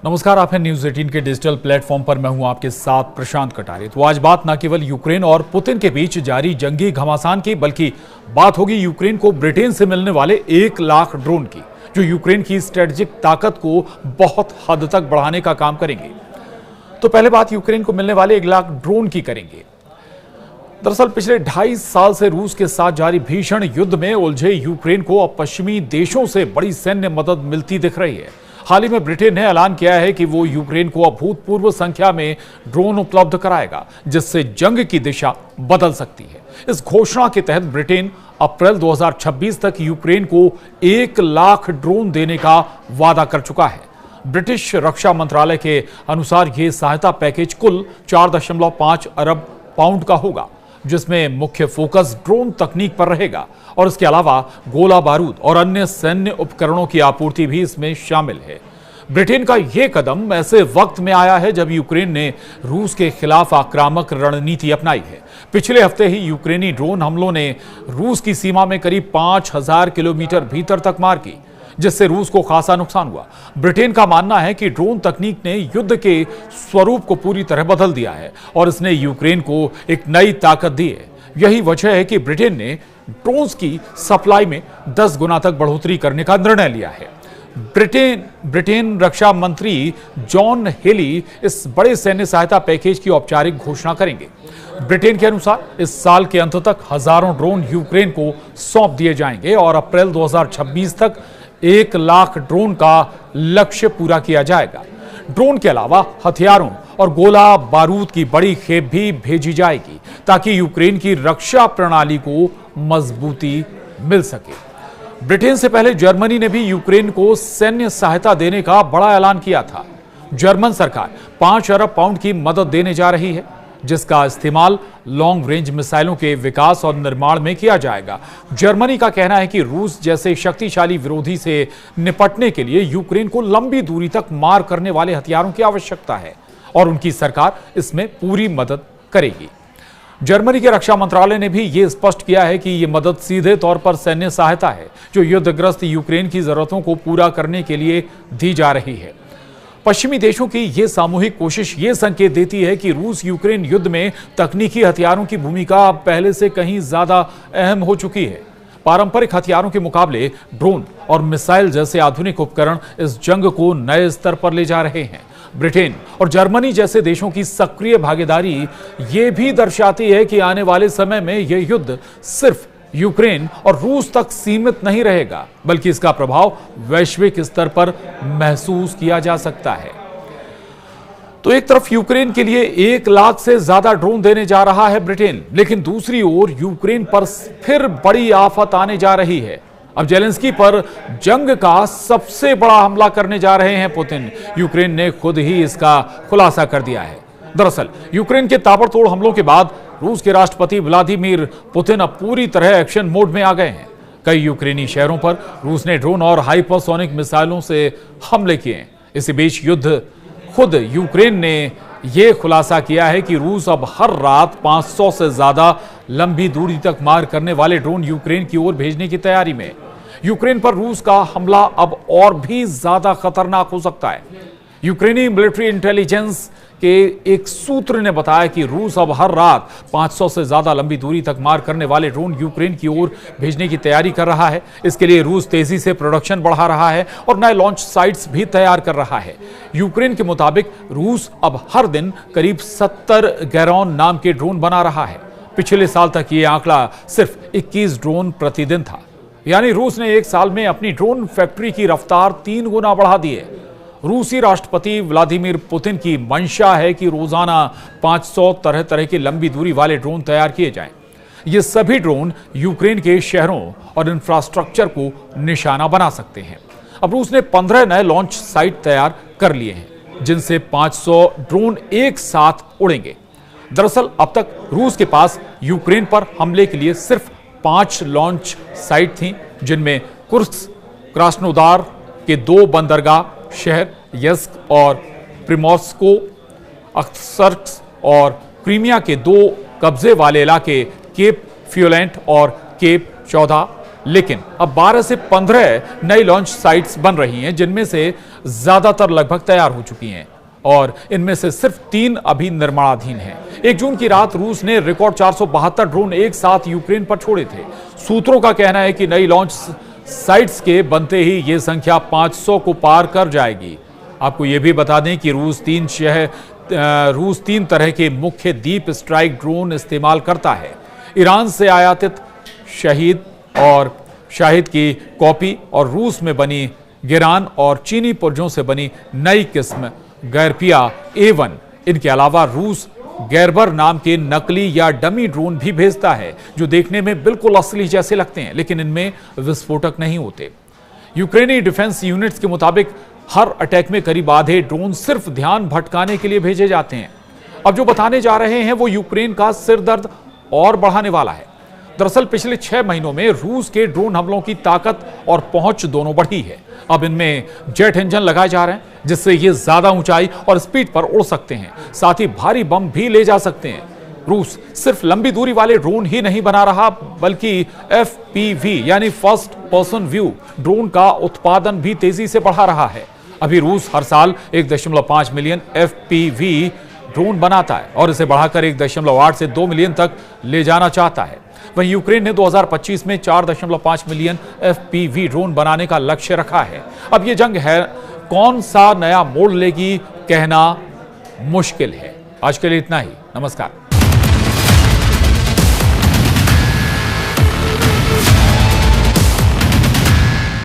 नमस्कार, आप हैं न्यूज 18 के डिजिटल प्लेटफॉर्म पर। मैं हूं आपके साथ प्रशांत कटारे। तो आज बात न केवल यूक्रेन और पुतिन के बीच जारी जंगी घमासान की, बल्कि बात होगी यूक्रेन को ब्रिटेन से मिलने वाले 1 लाख ड्रोन की, जो यूक्रेन की स्ट्रेटेजिक ताकत को बहुत हद तक बढ़ाने का काम करेंगे। तो पहले बात यूक्रेन को मिलने वाले 1 लाख ड्रोन की करेंगे। दरअसल पिछले 2.5 साल से रूस के साथ जारी भीषण युद्ध में उलझे यूक्रेन को अब पश्चिमी देशों से बड़ी सैन्य मदद मिलती दिख रही है। हाल ही में ब्रिटेन ने ऐलान किया है कि वो यूक्रेन को अभूतपूर्व संख्या में ड्रोन उपलब्ध कराएगा, जिससे जंग की दिशा बदल सकती है। इस घोषणा के तहत ब्रिटेन अप्रैल 2026 तक यूक्रेन को 1 लाख ड्रोन देने का वादा कर चुका है। ब्रिटिश रक्षा मंत्रालय के अनुसार यह सहायता पैकेज कुल 4.5 अरब पाउंड का होगा, जिसमें मुख्य फोकस ड्रोन तकनीक पर रहेगा और इसके अलावा गोला बारूद और अन्य सैन्य उपकरणों की आपूर्ति भी इसमें शामिल है। ब्रिटेन का यह कदम ऐसे वक्त में आया है जब यूक्रेन ने रूस के खिलाफ आक्रामक रणनीति अपनाई है। पिछले हफ्ते ही यूक्रेनी ड्रोन हमलों ने रूस की सीमा में करीब 5000 किलोमीटर भीतर तक मार की, जिससे रूस को खासा नुकसान हुआ। ब्रिटेन का मानना है कि ड्रोन तकनीक ने युद्ध के स्वरूप को पूरी तरह बदल दिया है और इसने यूक्रेन को एक नई ताकत दी है। यही वजह है कि ब्रिटेन ने ड्रोन्स की सप्लाई में 10 गुना तक बढ़ोतरी करने का निर्णय लिया है। ब्रिटेन रक्षा मंत्री जॉन हेली इस बड़े सैन्य सहायता पैकेज की औपचारिक घोषणा करेंगे। ब्रिटेन के अनुसार इस साल के अंत तक हजारों ड्रोन यूक्रेन को सौंप दिए जाएंगे और अप्रैल 2026 तक 1 लाख ड्रोन का लक्ष्य पूरा किया जाएगा। ड्रोन के अलावा हथियारों और गोला बारूद की बड़ी खेप भी भेजी जाएगी, ताकि यूक्रेन की रक्षा प्रणाली को मजबूती मिल सके। ब्रिटेन से पहले जर्मनी ने भी यूक्रेन को सैन्य सहायता देने का बड़ा ऐलान किया था। जर्मन सरकार 5 अरब पाउंड की मदद देने जा रही है, जिसका इस्तेमाल लॉन्ग रेंज मिसाइलों के विकास और निर्माण में किया जाएगा। जर्मनी का कहना है कि रूस जैसे शक्तिशाली विरोधी से निपटने के लिए यूक्रेन को लंबी दूरी तक मार करने वाले हथियारों की आवश्यकता है और उनकी सरकार इसमें पूरी मदद करेगी। जर्मनी के रक्षा मंत्रालय ने भी यह स्पष्ट किया है कि यह मदद सीधे तौर पर सैन्य सहायता है, जो युद्धग्रस्त यूक्रेन की जरूरतों को पूरा करने के लिए दी जा रही है। पश्चिमी देशों की यह सामूहिक कोशिश यह संकेत देती है कि रूस यूक्रेन युद्ध में तकनीकी हथियारों की भूमिका अब पहले से कहीं ज्यादा अहम हो चुकी है। पारंपरिक हथियारों के मुकाबले ड्रोन और मिसाइल जैसे आधुनिक उपकरण इस जंग को नए स्तर पर ले जा रहे हैं। ब्रिटेन और जर्मनी जैसे देशों की सक्रिय भागीदारी ये भी दर्शाती है कि आने वाले समय में यह युद्ध सिर्फ यूक्रेन और रूस तक सीमित नहीं रहेगा, बल्कि इसका प्रभाव वैश्विक स्तर पर महसूस किया जा सकता है। तो एक तरफ यूक्रेन के लिए 1 लाख से ज्यादा ड्रोन देने जा रहा है ब्रिटेन, लेकिन दूसरी ओर यूक्रेन पर फिर बड़ी आफत आने जा रही है। अब जेलेंस्की पर जंग का सबसे बड़ा हमला करने जा रहे हैं पुतिन। यूक्रेन ने खुद ही इसका खुलासा कर दिया है। दरअसल यूक्रेन के ताबड़तोड़ हमलों के बाद रूस के राष्ट्रपति व्लादिमीर पुतिन अब पूरी तरह एक्शन मोड में आ गए हैं। कई यूक्रेनी शहरों पर रूस ने ड्रोन और हाइपरसोनिक मिसाइलों से हमले किए हैं। इसी बीच खुद यूक्रेन ने यह खुलासा किया है कि रूस अब हर रात 500 से ज्यादा लंबी दूरी तक मार करने वाले ड्रोन यूक्रेन की ओर भेजने की तैयारी में। यूक्रेन पर रूस का हमला अब और भी ज्यादा खतरनाक हो सकता है। यूक्रेनी मिलिट्री इंटेलिजेंस के एक सूत्र ने बताया कि रूस अब हर रात 500 से ज्यादा लंबी दूरी तक मार करने वाले ड्रोन यूक्रेन की ओर भेजने की तैयारी कर रहा है। इसके लिए रूस तेजी से प्रोडक्शन बढ़ा रहा है और नए लॉन्च साइट्स भी तैयार कर रहा है। यूक्रेन के मुताबिक रूस अब हर दिन करीब 70 गैरॉन नाम के ड्रोन बना रहा है। पिछले साल तक ये आंकड़ा सिर्फ 21 ड्रोन प्रतिदिन था। यानी रूस ने 1 साल में अपनी ड्रोन फैक्ट्री की रफ्तार 3 गुना बढ़ा दी है। रूसी राष्ट्रपति व्लादिमीर पुतिन की मंशा है कि रोजाना 500 तरह तरह की लंबी दूरी वाले ड्रोन तैयार किए जाएं। ये सभी ड्रोन यूक्रेन के शहरों और इंफ्रास्ट्रक्चर को निशाना बना सकते हैं। अब रूस ने 15 नए लॉन्च साइट तैयार कर लिए हैं, जिनसे 500 ड्रोन एक साथ उड़ेंगे। दरअसल अब तक रूस के पास यूक्रेन पर हमले के लिए सिर्फ 5 लॉन्च साइट थी, जिनमें कुर्स्क, क्रास्नोदार के 2 बंदरगाह शहर यस्क और प्रिमोर्स्को, अक्सर्क्स और क्रीमिया के 2 कब्जे वाले इलाके केप फ्यूलेंट और केप 14 लेकिन अब 12 से 15 नई लॉन्च साइट्स बन रही हैं, जिनमें से ज्यादातर लगभग तैयार हो चुकी हैं और इनमें से सिर्फ 3 अभी निर्माणाधीन हैं। 1 जून की रात रूस ने रिकॉर्ड 472 ड्रोन एक साथ यूक्रेन पर छोड़े थे। सूत्रों का कहना है कि नई लॉन्च साइट्स के बनते ही यह संख्या 500 को पार कर जाएगी। आपको यह भी बता दें कि रूस 3 तरह के मुख्य डीप स्ट्राइक ड्रोन इस्तेमाल करता है। ईरान से आयातित शाहिद की कॉपी और रूस में बनी गिरान और चीनी पुर्जों से बनी नई किस्म गैरपिया A1। इनके अलावा रूस गैरबर नाम के नकली या डमी ड्रोन भी भेजता है, जो देखने में बिल्कुल असली जैसे लगते हैं, लेकिन इनमें विस्फोटक नहीं होते। यूक्रेनी डिफेंस यूनिट्स के मुताबिक हर अटैक में करीब आधे ड्रोन सिर्फ ध्यान भटकाने के लिए भेजे जाते हैं। अब जो बताने जा रहे हैं वो यूक्रेन का सिरदर्द और बढ़ाने वाला है। दरअसल पिछले 6 महीनों में रूस के ड्रोन हमलों की ताकत और पहुंच दोनों बढ़ी है। अब इनमें जेट इंजन लगाए जा रहे हैं, जिससे ये ज्यादा ऊंचाई और स्पीड पर उड़ सकते हैं, साथ ही भारी बम भी ले जा सकते हैं। रूस सिर्फ लंबी दूरी वाले ड्रोन ही नहीं बना रहा, बल्कि FPV यानी फर्स्ट पर्सन व्यू ड्रोन का उत्पादन भी तेजी से बढ़ा रहा है। अभी रूस हर साल 1.5 मिलियन FPV ड्रोन बनाता है और इसे बढ़ाकर 1.8 से 2 मिलियन तक ले जाना चाहता है। वहीं यूक्रेन ने 2025 में 4.5 मिलियन FPV ड्रोन बनाने का लक्ष्य रखा है। अब यह जंग है कौन सा नया मोड़ लेगी, कहना मुश्किल है। आज के लिए इतना ही। नमस्कार।